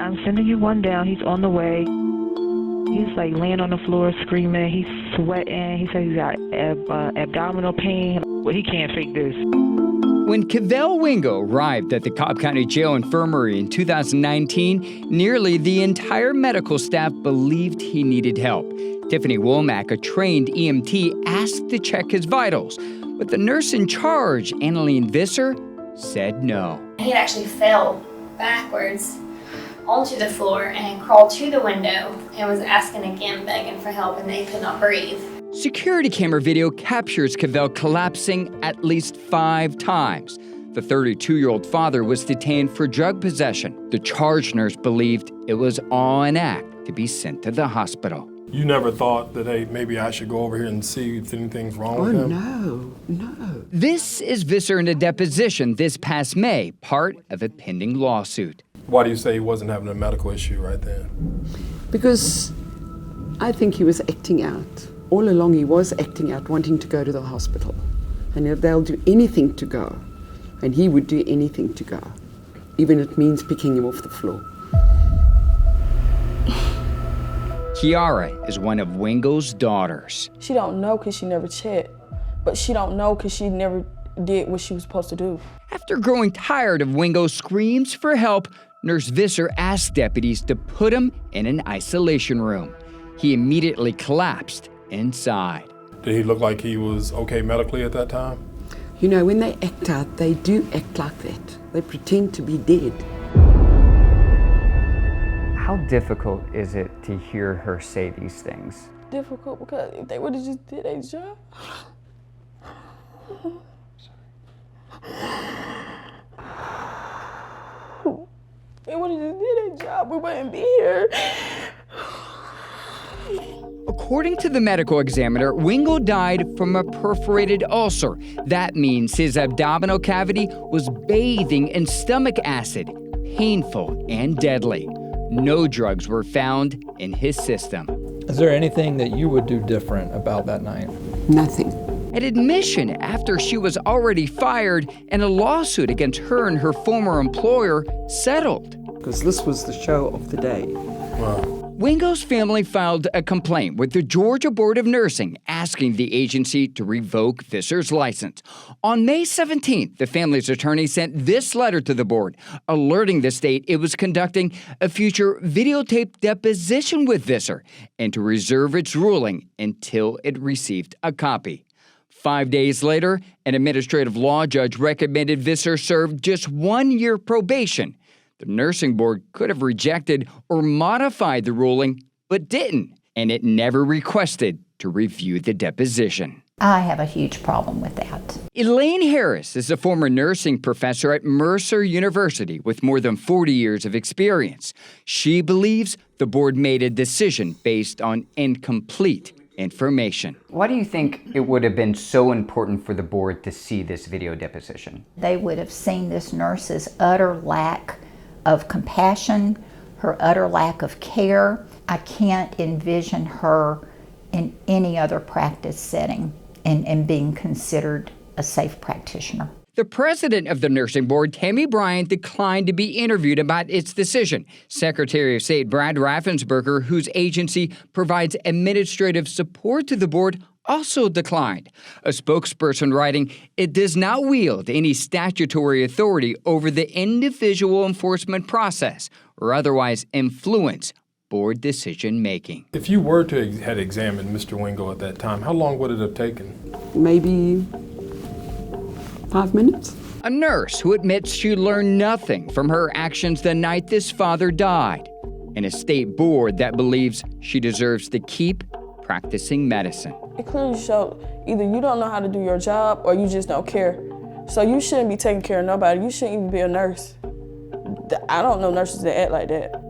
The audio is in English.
I'm sending you one down. He's on the way. He's like laying on the floor screaming. He's sweating. He said he's got abdominal pain. Well, he can't fake this. When Kevil Wingo arrived at the Cobb County Jail Infirmary in 2019, nearly the entire medical staff believed he needed help. Tiffany Womack, a trained EMT, asked to check his vitals, but the nurse in charge, Annaleen Visser, said no. He actually fell backwards onto the floor and crawled to the window and was asking again, begging for help, and they could not breathe. Security camera video captures Kevil collapsing at least 5 times. The 32-year-old father was detained for drug possession. The charge nurse believed it was all an act to be sent to the hospital. You never thought that, hey, maybe I should go over here and see if anything's wrong with him? Oh, no. This is Visser in a deposition this past May, part of a pending lawsuit. Why do you say he wasn't having a medical issue right then? Because I think he was acting out. All along he was acting out, wanting to go to the hospital. And they'll do anything to go. And he would do anything to go. Even if it means picking him off the floor. Chiara is one of Wingo's daughters. She don't know because she never checked. But she don't know because she never did what she was supposed to do. After growing tired of Wingo's screams for help, Nurse Visser asked deputies to put him in an isolation room. He immediately collapsed inside. Did he look like he was okay medically at that time? You know, when they act out, they do act like that. They pretend to be dead. How difficult is it to hear her say these things? Difficult because if they would have just did their job. They would have just did their job, we wouldn't be here. According to the medical examiner, Wingo died from a perforated ulcer. That means his abdominal cavity was bathing in stomach acid, painful and deadly. No drugs were found in his system. Is there anything that you would do different about that night? Nothing. An admission after she was already fired and a lawsuit against her and her former employer settled. Because this was the show of the day. Wow. Wingo's family filed a complaint with the Georgia Board of Nursing asking the agency to revoke Visser's license. On May 17th, the family's attorney sent this letter to the board, alerting the state it was conducting a future videotaped deposition with Visser and to reserve its ruling until it received a copy. 5 days later, an administrative law judge recommended Visser serve just 1 year probation. The nursing board could have rejected or modified the ruling, but didn't, and it never requested to review the deposition. I have a huge problem with that. Elaine Harris is a former nursing professor at Mercer University with more than 40 years of experience. She believes the board made a decision based on incomplete information. Why do you think it would have been so important for the board to see this video deposition? They would have seen this nurse's utter lack of compassion, her utter lack of care. I can't envision her in any other practice setting and being considered a safe practitioner. The president of the nursing board, Tammy Bryant, declined to be interviewed about its decision. Secretary of State Brad Raffensperger, whose agency provides administrative support to the board, also declined. A spokesperson writing, "It does not wield any statutory authority over the individual enforcement process or otherwise influence board decision-making." If you were to had examined Mr. Wingo at that time, how long would it have taken? Maybe 5 minutes. A nurse who admits she learned nothing from her actions the night this father died, and a state board that believes she deserves to keep practicing medicine. It clearly showed either you don't know how to do your job or you just don't care. So you shouldn't be taking care of nobody. You shouldn't even be a nurse. I don't know nurses that act like that.